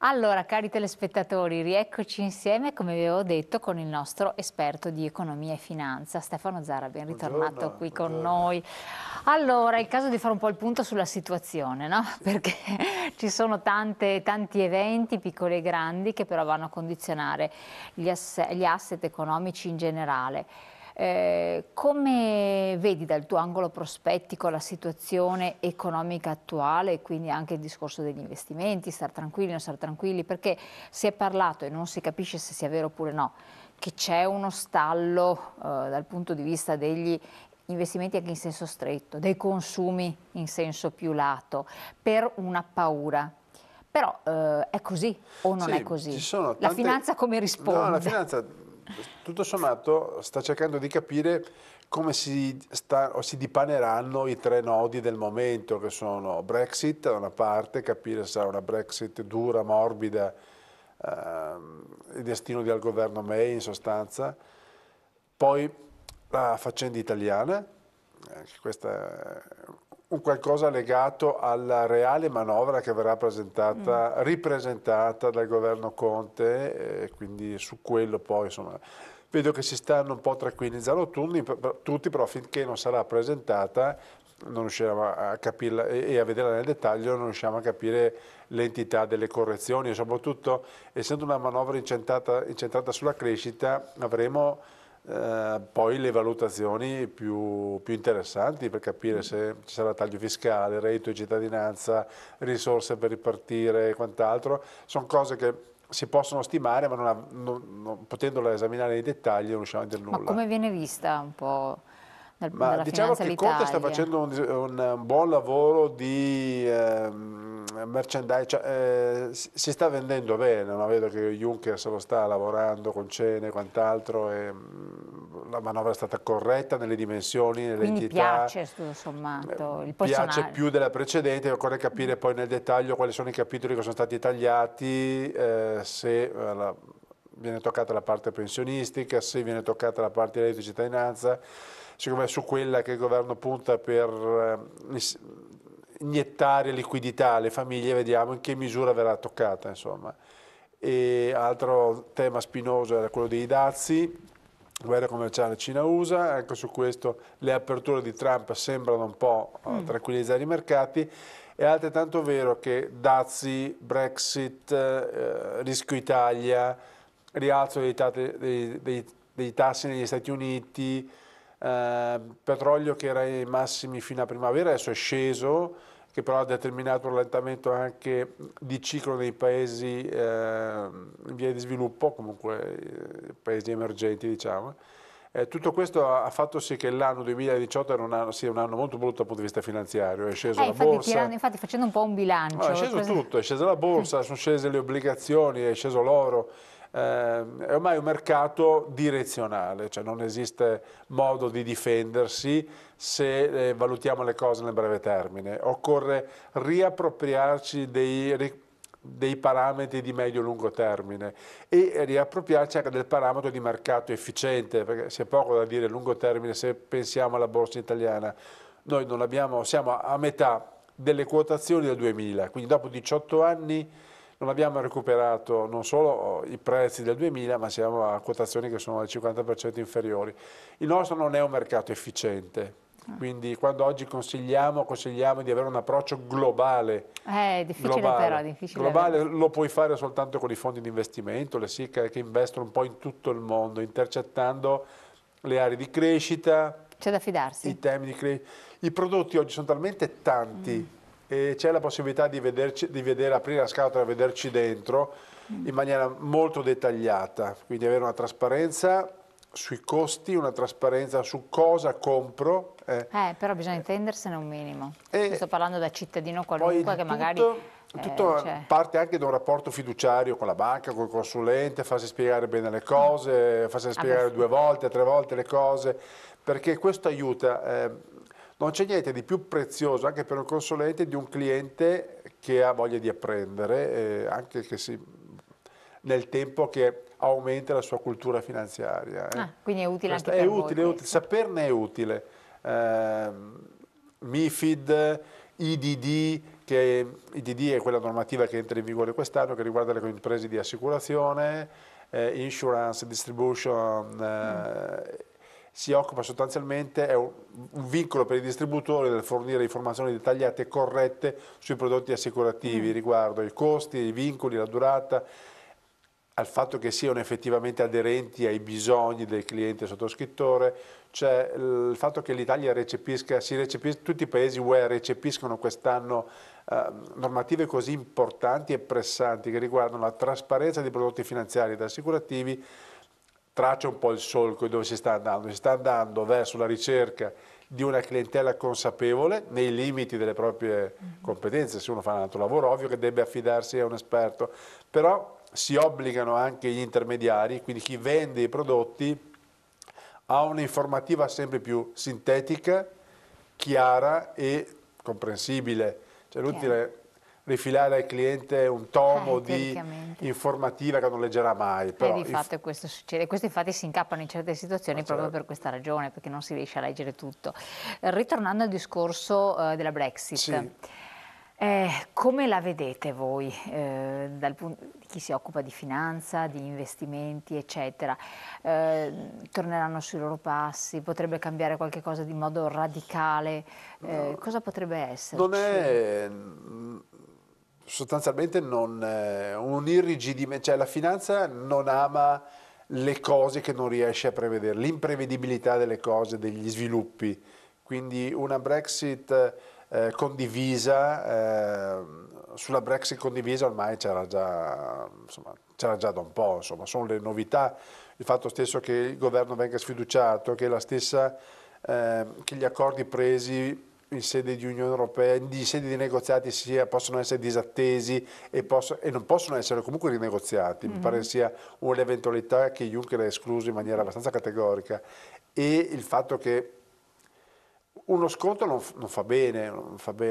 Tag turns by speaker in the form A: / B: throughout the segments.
A: Allora, cari telespettatori, rieccoci insieme, come vi avevo detto, con il nostro esperto di economia e finanza, Stefano Zara, ben ritornato
B: Buongiorno,
A: qui con
B: buongiorno.
A: noi. Allora, è il caso di fare un po' il punto sulla situazione, no? Perché ci sono tanti eventi, piccoli e grandi, che però vanno a condizionare gli asset economici in generale. Come vedi dal tuo angolo prospettico la situazione economica attuale e quindi anche il discorso degli investimenti, star tranquilli, non star tranquilli, perché si è parlato e non si capisce se sia vero oppure no, che c'è uno stallo dal punto di vista degli investimenti anche in senso stretto, dei consumi in senso più lato, per una paura. Però è così o non è
B: Sì, ci
A: così?
B: sono
A: La
B: tante...
A: finanza come
B: No, la
A: risponde?
B: finanza, tutto sommato, sta cercando di capire come si dipaneranno i tre nodi del momento, che sono Brexit da una parte, capire se sarà una Brexit dura, morbida, il destino del governo May in sostanza, poi la faccenda italiana, questa è un qualcosa legato alla reale manovra che verrà ripresentata dal governo Conte, e quindi su quello poi insomma vedo che si stanno un po' tranquillizzando tutti, però finché non sarà presentata non riusciamo a capirla e a vederla nel dettaglio, non riusciamo a capire l'entità delle correzioni e soprattutto essendo una manovra incentrata sulla crescita avremo poi le valutazioni più interessanti per capire se ci sarà taglio fiscale, reddito di cittadinanza, risorse per ripartire e quant'altro. Sono cose che si possono stimare, ma non potendole esaminare nei dettagli non riusciamo a dire
A: Ma
B: nulla.
A: come viene vista un po'
B: Ma
A: dalla
B: diciamo
A: finanza
B: che Conte sta
A: l'Italia?
B: facendo un buon lavoro di merchandise, cioè, si sta vendendo bene, no? Vedo che Juncker se lo sta lavorando con cene e quant'altro e la manovra è stata corretta nelle dimensioni, nelle
A: Quindi
B: entità,
A: piace tutto sommato il
B: piace
A: personale.
B: più della precedente, occorre capire poi nel dettaglio quali sono i capitoli che sono stati tagliati, se viene toccata la parte pensionistica, se viene toccata la parte di reddito di cittadinanza, secondo me su quella che il governo punta per iniettare liquidità alle famiglie, vediamo in che misura verrà toccata, insomma. E altro tema spinoso era quello dei dazi, guerra commerciale Cina-USA, anche su questo le aperture di Trump sembrano un po' tranquillizzare i mercati. È altrettanto vero che dazi, Brexit, rischio Italia, rialzo dei tassi negli Stati Uniti, petrolio che era ai massimi fino a primavera, adesso è sceso, che però ha determinato un rallentamento anche di ciclo nei paesi in via di sviluppo, comunque paesi emergenti diciamo. Tutto questo ha fatto sì che l'anno 2018 sia un anno molto brutto dal punto di vista finanziario, è sceso la borsa,
A: Infatti facendo un po' un
B: no, è
A: bilancio,
B: sceso tutto, è scesa la borsa, sono scese le obbligazioni, è sceso l'oro, è ormai un mercato direzionale, cioè non esiste modo di difendersi se valutiamo le cose nel breve termine, occorre riappropriarci dei parametri di medio-lungo termine e riappropriarci anche del parametro di mercato efficiente, perché c'è poco da dire a lungo termine se pensiamo alla borsa italiana. Noi non abbiamo, siamo a metà delle quotazioni del 2000, quindi dopo 18 anni non abbiamo recuperato non solo i prezzi del 2000, ma siamo a quotazioni che sono al 50% inferiori. Il nostro non è un mercato efficiente, quindi quando oggi consigliamo di avere un approccio globale.
A: è difficile però, è
B: Globale.
A: difficile
B: Globale
A: averlo.
B: lo puoi fare soltanto con i fondi di investimento, le SIC che investono un po' in tutto il mondo, intercettando le aree di crescita,
A: C'è da fidarsi?
B: i temi di crescita. I prodotti oggi sono talmente tanti e c'è la possibilità di vedere, aprire la scatola e vederci dentro in maniera molto dettagliata, quindi avere una trasparenza sui costi, una trasparenza su cosa compro.
A: Però bisogna intendersene un minimo. Io sto
B: E
A: parlando da cittadino
B: poi
A: qualunque che
B: il
A: magari
B: tutto
A: cioè,
B: parte anche da un rapporto fiduciario con la banca, col consulente, farsi spiegare bene le cose, farsi
A: vabbè,
B: spiegare 2 volte, 3 volte le cose, perché questo aiuta. Non c'è niente di più prezioso anche per un consulente di un cliente che ha voglia di apprendere, anche che nel tempo che aumenta la sua cultura finanziaria.
A: quindi è utile
B: Questo
A: anche per voi
B: è utile,
A: questo.
B: saperne è utile. MIFID, IDD, che IDD è quella normativa che entra in vigore quest'anno, che riguarda le imprese di assicurazione, insurance, distribution, si occupa sostanzialmente, è un vincolo per i distributori del fornire informazioni dettagliate e corrette sui prodotti assicurativi riguardo i costi, i vincoli, la durata, al fatto che siano effettivamente aderenti ai bisogni del cliente sottoscrittore, cioè il fatto che l'Italia tutti i paesi UE recepiscono quest'anno normative così importanti e pressanti che riguardano la trasparenza dei prodotti finanziari ed assicurativi, traccia un po' il solco di dove si sta andando. Si sta andando verso la ricerca di una clientela consapevole nei limiti delle proprie competenze. Se uno fa un altro lavoro, ovvio che deve affidarsi a un esperto, però si obbligano anche gli intermediari, quindi chi vende i prodotti, a un'informativa sempre più sintetica, chiara e comprensibile. Cioè, è inutile rifilare al cliente un tomo di informativa che non leggerà mai. Però
A: di fatto questo succede, questo infatti si incappano in certe situazioni proprio per questa ragione, perché non si riesce a leggere tutto. Ritornando al discorso della Brexit,
B: sì.
A: Come la vedete voi dal punto di chi si occupa di finanza, di investimenti, eccetera? Torneranno sui loro passi? Potrebbe cambiare qualche cosa di modo radicale? Cosa potrebbe esserci?
B: Sostanzialmente un irrigidimento, cioè la finanza non ama le cose che non riesce a prevedere, l'imprevedibilità delle cose, degli sviluppi. Quindi una Brexit condivisa, sulla Brexit condivisa ormai c'era già da un po', insomma, sono le novità, il fatto stesso che il governo venga sfiduciato, che che gli accordi presi in sede di Unione Europea, in sede di negoziati possono essere disattesi e non possono essere comunque rinegoziati. Mi pare sia un'eventualità che Juncker ha escluso in maniera abbastanza categorica, e il fatto che uno sconto non fa bene,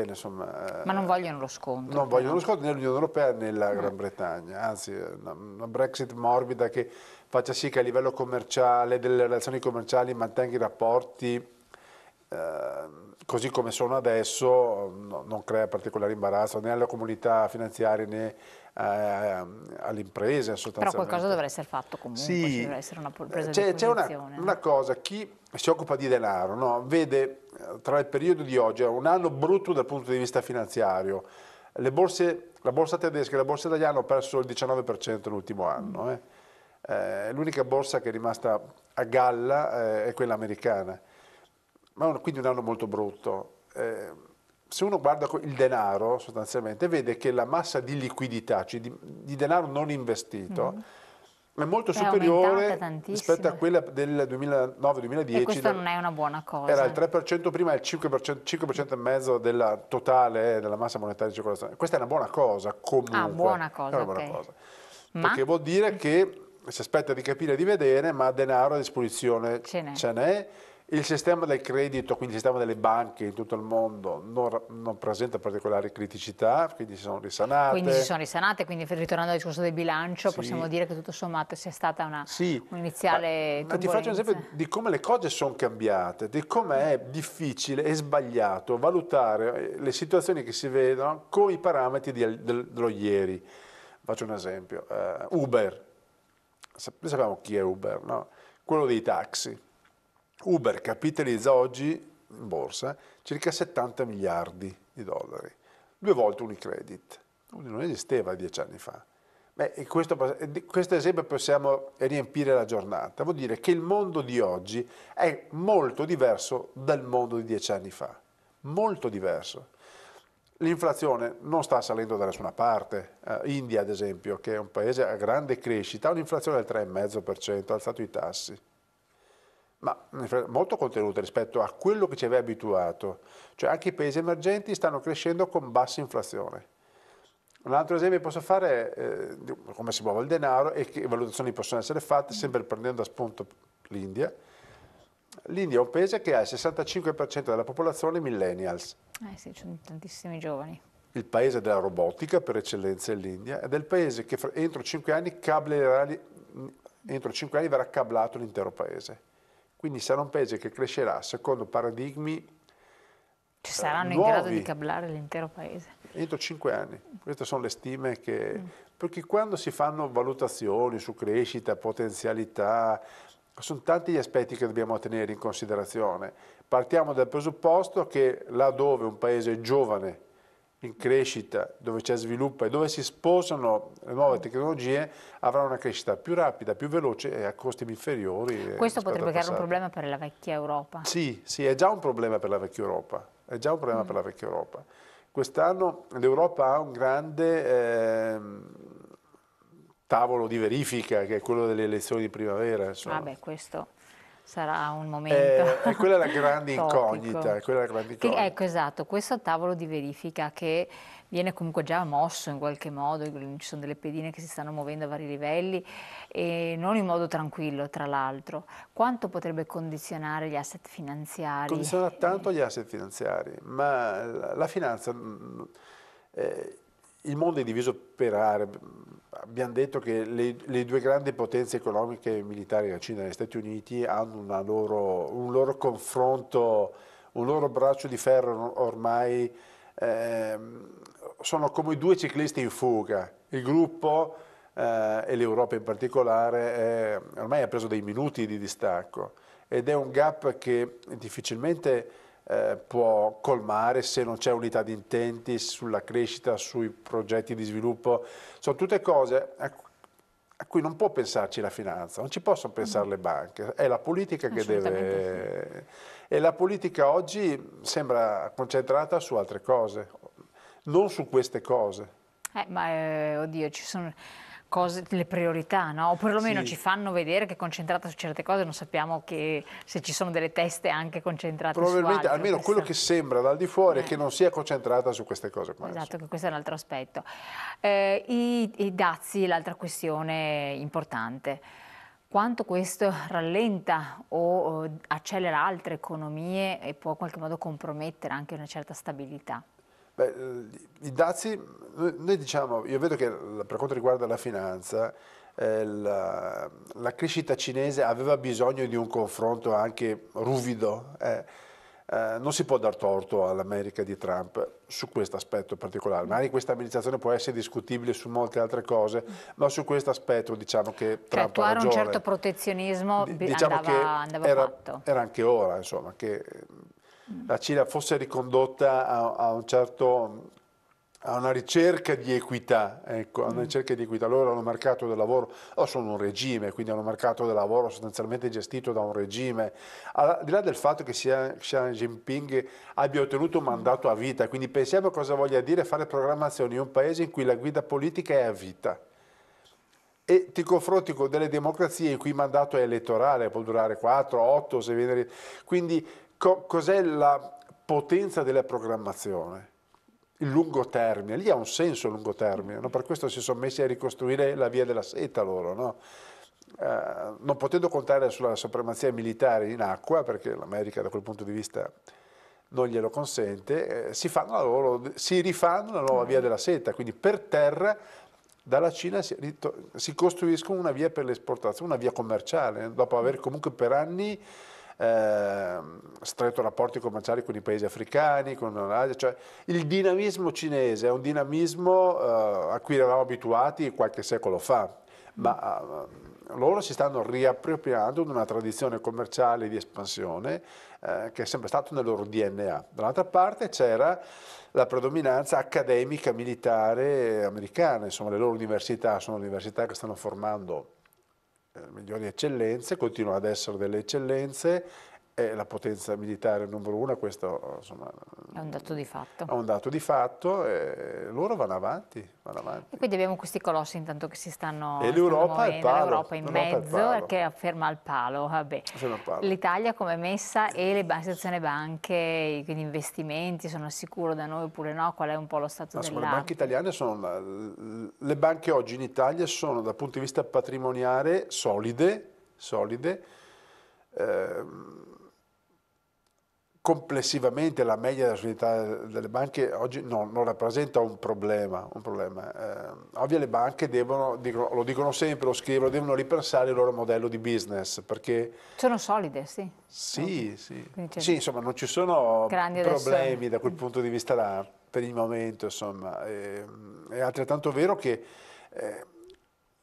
B: insomma.
A: Ma non vogliono lo sconto.
B: Non vogliono lo sconto né l'Unione Europea né la Gran Bretagna, anzi una Brexit morbida che faccia sì che a livello commerciale, delle relazioni commerciali, mantenga i rapporti così come sono adesso, non crea particolare imbarazzo né alle comunità finanziarie né alle imprese sostanzialmente.
A: Però qualcosa dovrà essere fatto comunque,
B: sì,
A: ci deve essere una presa di
B: c'è
A: posizione.
B: una cosa, chi si occupa di denaro, no, vede tra il periodo di oggi, è un anno brutto dal punto di vista finanziario, la borsa tedesca e la borsa italiana hanno perso il 19% l'ultimo anno. L'unica borsa che è rimasta a galla è quella americana. Quindi un anno molto brutto. Se uno guarda il denaro sostanzialmente vede che la massa di liquidità, cioè di denaro non investito, è molto superiore rispetto a quella del 2009-2010.
A: E questa non è una buona cosa.
B: Era il 3% prima e il 5% e mezzo della totale della massa monetaria di circolazione. Questa è una buona cosa comunque.
A: Ah, buona cosa,
B: è una buona cosa. Perché vuol dire che si aspetta di capire e di vedere, ma denaro a disposizione ce n'è. Il sistema del credito, quindi il sistema delle banche in tutto il mondo, non presenta particolari criticità, quindi si sono risanate.
A: Quindi ritornando al discorso del bilancio, possiamo dire che tutto sommato sia stata un'iniziale
B: ma ti faccio un esempio di come le cose sono cambiate, di come è difficile e sbagliato valutare le situazioni che si vedono con i parametri dello ieri. Faccio un esempio, Uber, noi sappiamo chi è Uber, no? Quello dei taxi. Uber capitalizza oggi in borsa circa 70 miliardi di dollari, 2 volte Unicredit, non esisteva 10 anni fa. E questo esempio possiamo riempire la giornata, vuol dire che il mondo di oggi è molto diverso dal mondo di 10 anni fa, molto diverso. L'inflazione non sta salendo da nessuna parte. India, ad esempio, che è un paese a grande crescita, ha un'inflazione del 3,5%, ha alzato i tassi, ma molto contenuta rispetto a quello che ci aveva abituato. Cioè anche i paesi emergenti stanno crescendo con bassa inflazione. Un altro esempio che posso fare è come si muove il denaro e che valutazioni possono essere fatte, sempre prendendo a spunto l'India. L'India è un paese che ha il 65% della popolazione millennials.
A: Sì, ci sono tantissimi giovani.
B: Il paese della robotica per eccellenza è l'India, ed è il paese che entro 5 anni verrà cablato l'intero paese. Quindi sarà un paese che crescerà secondo paradigmi
A: ci saranno in grado di cablare l'intero paese?
B: Entro 5 anni. Queste sono le stime che... Perché quando si fanno valutazioni su crescita, potenzialità, sono tanti gli aspetti che dobbiamo tenere in considerazione. Partiamo dal presupposto che laddove un paese è giovane, in crescita, dove c'è sviluppo e dove si sposano le nuove tecnologie, avrà una crescita più rapida, più veloce e a costi inferiori.
A: Questo potrebbe creare un problema per la vecchia Europa.
B: Sì, sì, è già un problema per la vecchia Europa. È già un problema per la vecchia Europa. Quest'anno l'Europa ha un grande tavolo di verifica, che è quello delle elezioni di primavera. Insomma.
A: Vabbè, questo sarà un momento
B: È quella la grande
A: topico.
B: incognita. È quella la grande incognita.
A: Ecco, esatto, questo tavolo di verifica che viene comunque già mosso in qualche modo, ci sono delle pedine che si stanno muovendo a vari livelli e non in modo tranquillo, tra l'altro. Quanto potrebbe condizionare gli asset finanziari?
B: Condiziona tanto gli asset finanziari, ma la finanza, il mondo è diviso per aree. Abbiamo detto che le due grandi potenze economiche e militari, la Cina e gli Stati Uniti, hanno un loro confronto, un loro braccio di ferro ormai, sono come due ciclisti in fuga. Il gruppo e l'Europa in particolare ormai ha preso dei minuti di distacco ed è un gap che difficilmente può colmare se non c'è unità di intenti sulla crescita, sui progetti di sviluppo. Sono tutte cose a cui non può pensarci la finanza, non ci possono pensare le banche, è la politica che deve... Sì. E la politica oggi sembra concentrata su altre cose, non su queste cose.
A: Oddio, ci sono cose, le priorità, no? O perlomeno
B: sì.
A: Ci fanno vedere che è concentrata su certe cose, non sappiamo che se ci sono delle teste anche concentrate su
B: Probabilmente,
A: altro.
B: almeno quello che sembra dal di fuori è che non sia concentrata su queste cose qua.
A: Esatto, che questo è un altro aspetto. I dazi, l'altra questione importante. Quanto questo rallenta o accelera altre economie e può in qualche modo compromettere anche una certa stabilità?
B: Beh, i dazi, noi diciamo, io vedo che per quanto riguarda la finanza, la crescita cinese aveva bisogno di un confronto anche ruvido. Non si può dar torto all'America di Trump su questo aspetto particolare. Magari questa amministrazione può essere discutibile su molte altre cose, ma su questo aspetto diciamo che Trump ha ragione.
A: Un certo protezionismo
B: diciamo
A: andava fatto.
B: Era anche ora, insomma, che la Cina fosse ricondotta a una ricerca di equità, ecco, a una ricerca di equità. Loro hanno un mercato del lavoro, o sono un regime, quindi hanno un mercato del lavoro sostanzialmente gestito da un regime. Al di là del fatto che Xi Jinping abbia ottenuto un mandato a vita, quindi pensiamo a cosa voglia dire fare programmazione in un paese in cui la guida politica è a vita. E ti confronti con delle democrazie in cui il mandato è elettorale, può durare 4, 8, se viene... Quindi cos'è la potenza della programmazione? Il lungo termine, lì ha un senso il lungo termine, no? Per questo si sono messi a ricostruire la via della seta loro, no? Non potendo contare sulla supremazia militare in acqua, perché l'America da quel punto di vista non glielo consente, si rifanno la nuova via della seta, quindi per terra dalla Cina si costruiscono una via per l'esportazione, una via commerciale, dopo aver comunque per anni stretto rapporti commerciali con i paesi africani, con l'Asia, cioè il dinamismo cinese è un dinamismo a cui eravamo abituati qualche secolo fa, ma loro si stanno riappropriando di una tradizione commerciale di espansione che è sempre stato nel loro DNA. Dall'altra parte c'era la predominanza accademica militare americana, insomma le loro università sono università che stanno formando migliori eccellenze, continuano ad essere delle eccellenze, è la potenza militare numero uno, questo insomma,
A: è un dato di fatto.
B: È un dato di fatto e loro vanno avanti.
A: E quindi abbiamo questi colossi intanto che si stanno
B: e l'Europa
A: l'Europa in mezzo che afferma il palo. L'Italia come è messa e la situazione banche, gli investimenti sono al sicuro da noi oppure no? Qual è un po' lo stato dell'arte?
B: Le banche italiane le banche oggi in Italia sono dal punto di vista patrimoniale solide complessivamente la media della solidità delle banche oggi non rappresenta un problema. Ovvio le banche lo dicono sempre, lo scrivono, devono ripensare il loro modello di business perché
A: Sono solide, sì.
B: sì, sì.
A: Quindi c'è
B: Sì, insomma non ci sono
A: grandi adesso.
B: problemi da quel punto di vista là per il momento, insomma. È altrettanto vero che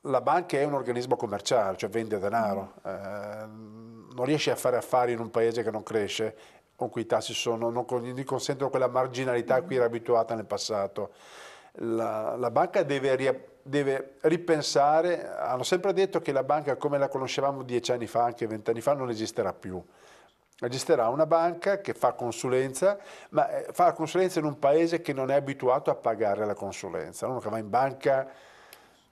B: la banca è un organismo commerciale, cioè vende denaro, non riesce a fare affari in un paese che non cresce, con cui i tassi non consentono quella marginalità a cui era abituata nel passato. La banca deve ripensare, hanno sempre detto che la banca come la conoscevamo 10 anni fa, anche 20 anni fa, non esisterà più. Esisterà una banca che fa consulenza, ma fa consulenza in un paese che non è abituato a pagare la consulenza. Uno che va in banca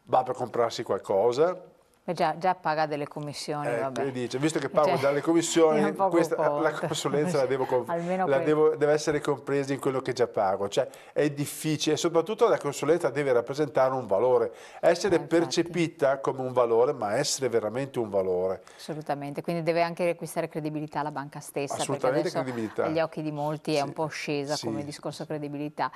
B: va per comprarsi qualcosa,
A: Già paga delle commissioni,
B: ecco, e
A: vabbè.
B: dice, visto che pago
A: Cioè,
B: dalle
A: è
B: commissioni,
A: un poco
B: la
A: corto.
B: consulenza
A: Almeno quello.
B: deve essere compresa in quello che già pago. Cioè, è difficile, e soprattutto la consulenza deve rappresentare un valore, essere
A: Infatti.
B: percepita come un valore, ma essere veramente un valore.
A: Assolutamente, quindi deve anche riacquistare credibilità la banca stessa, perché
B: Assolutamente
A: adesso agli
B: credibilità.
A: occhi di molti è
B: Sì,
A: un po' scesa come
B: sì,
A: discorso
B: sì.
A: credibilità.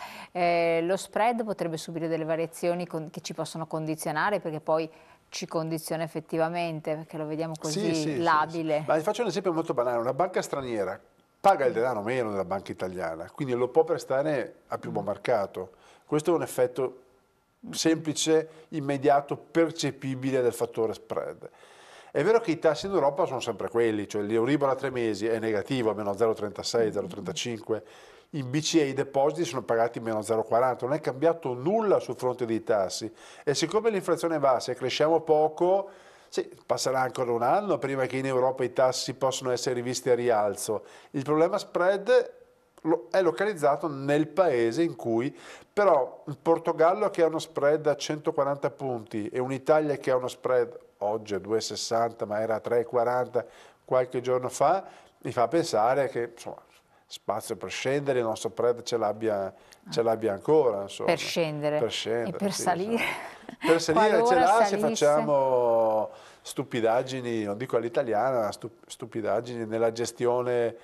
A: Lo spread potrebbe subire delle variazioni che ci possono condizionare, perché poi ci condiziona effettivamente, perché lo vediamo
B: Sì,
A: così
B: sì, sì, sì.
A: labile.
B: Ma vi faccio un esempio molto banale, una banca straniera paga il denaro meno della banca italiana, quindi lo può prestare a più buon mercato. Questo è un effetto semplice, immediato, percepibile del fattore spread. È vero che i tassi in Europa sono sempre quelli, cioè l'Euribor a 3 mesi è negativo, a meno 0,36, 0,35, in BCE i depositi sono pagati meno 0,40, non è cambiato nulla sul fronte dei tassi e siccome l'inflazione è bassa e cresciamo poco, sì, passerà ancora un anno prima che in Europa i tassi possano essere rivisti a rialzo. Il problema spread è localizzato nel paese in cui, però il Portogallo che ha uno spread a 140 punti e un'Italia che ha uno spread oggi a 2,60 ma era a 3,40 qualche giorno fa, mi fa pensare che insomma, spazio per scendere, il nostro spread ce l'abbia ancora,
A: Per
B: insomma,
A: scendere
B: per
A: e
B: scendere,
A: per
B: sì,
A: salire,
B: insomma. Per salire ce
A: qualora
B: l'ha se
A: salisse.
B: facciamo stupidaggini, non dico all'italiana, ma stupidaggini nella gestione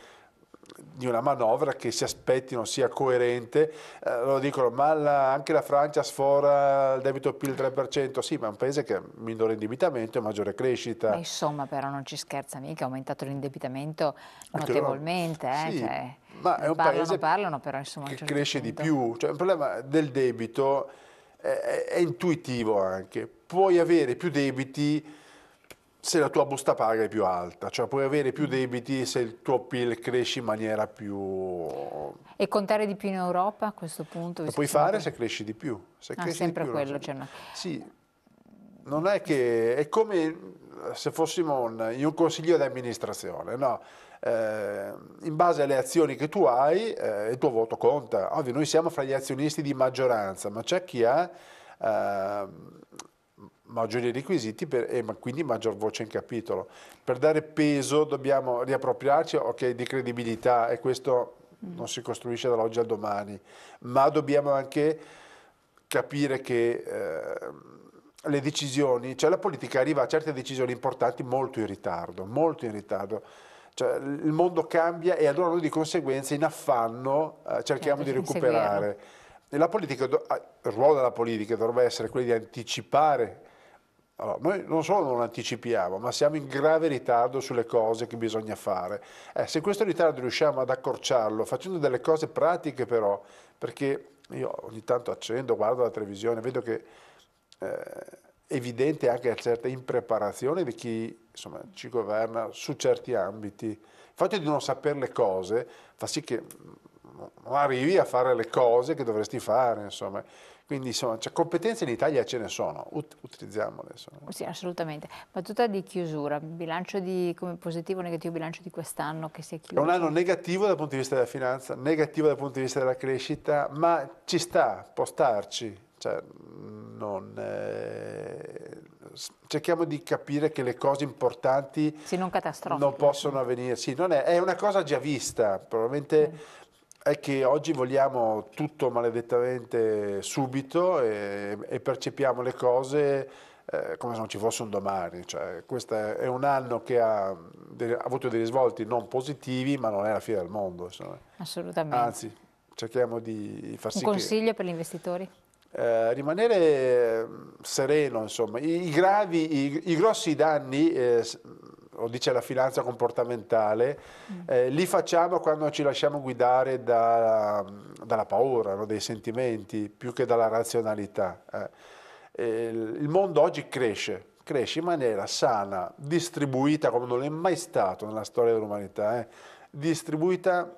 B: di una manovra che si aspettino sia coerente. Lo dicono, ma anche la Francia sfora il debito PIL 3%, sì, ma è un paese che ha minore indebitamento e maggiore
A: Beh,
B: crescita.
A: insomma, però non ci scherza mica, ha aumentato l'indebitamento
B: Anche loro,
A: notevolmente,
B: sì,
A: cioè,
B: ma è
A: ne
B: un
A: parlano,
B: paese
A: parlano, però insomma a un
B: che
A: certo
B: cresce di
A: punto.
B: più, cioè il problema del debito è intuitivo anche, puoi avere più debiti se la tua busta paga è più alta, cioè puoi avere più debiti se il tuo PIL cresce in maniera più...
A: E contare di più in Europa a questo punto,
B: Lo
A: visto
B: puoi
A: che siamo
B: fare
A: qui.
B: se cresci di più, se
A: Ah,
B: cresci di
A: sempre
B: più non
A: quello,
B: so.
A: c'è una...
B: Sì, non è che è come se fossimo in un consiglio di amministrazione, no? In base alle azioni che tu hai, il tuo voto conta. Ovvio, noi siamo fra gli azionisti di maggioranza, ma c'è chi ha eh, maggiori requisiti e quindi maggior voce in capitolo. Per dare peso dobbiamo riappropriarci, ok, di credibilità e questo non si costruisce dall'oggi al domani, ma dobbiamo anche capire che le decisioni, cioè la politica arriva a certe decisioni importanti molto in ritardo, molto in ritardo. Cioè, il mondo cambia e allora noi di conseguenza in affanno cerchiamo
A: Certo,
B: di
A: inseguirlo.
B: recuperare. E la politica, il ruolo della politica dovrebbe essere quello di anticipare. Allora, noi non solo non anticipiamo, ma siamo in grave ritardo sulle cose che bisogna fare. Se questo ritardo riusciamo ad accorciarlo, facendo delle cose pratiche però, perché io ogni tanto accendo, guardo la televisione, vedo che è evidente anche una certa impreparazione di chi insomma, ci governa su certi ambiti. Il fatto di non sapere le cose fa sì che non arrivi a fare le cose che dovresti fare, insomma. Quindi insomma, cioè, competenze in Italia ce ne sono, utilizziamole. Insomma.
A: Sì, assolutamente. Battuta di chiusura, bilancio di, come positivo o negativo bilancio di quest'anno che si è
B: È un anno
A: chiuso?
B: negativo dal punto di vista della finanza, negativo dal punto di vista della crescita, ma ci sta, può starci. Cioè, non, cerchiamo di capire che le cose importanti
A: Sì, non
B: non
A: catastrofiche,
B: possono
A: insomma.
B: avvenire. Sì, è una cosa già vista, probabilmente è che oggi vogliamo tutto maledettamente subito e percepiamo le cose come se non ci fosse un domani. Cioè, questo è un anno che ha avuto dei risvolti non positivi, ma non è la fine del mondo, insomma.
A: Assolutamente.
B: Anzi, cerchiamo di far
A: Un
B: sì che
A: consiglio per gli investitori?
B: rimanere sereno, insomma. I grossi danni, lo dice la finanza comportamentale, li facciamo quando ci lasciamo guidare dalla paura, no? Dei sentimenti, più che dalla razionalità. Il mondo oggi cresce in maniera sana, distribuita come non è mai stato nella storia dell'umanità, distribuita.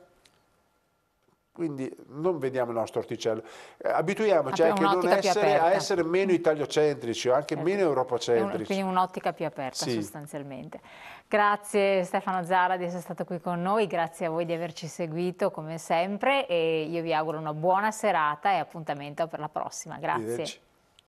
B: Quindi non vediamo il nostro orticello, abituiamoci anche a essere meno italocentrici o anche meno europocentrici.
A: Quindi un'ottica più aperta,
B: sì,
A: sostanzialmente. Grazie Stefano Zara di essere stato qui con noi, grazie a voi di averci seguito come sempre e io vi auguro una buona serata e appuntamento per la prossima. Grazie.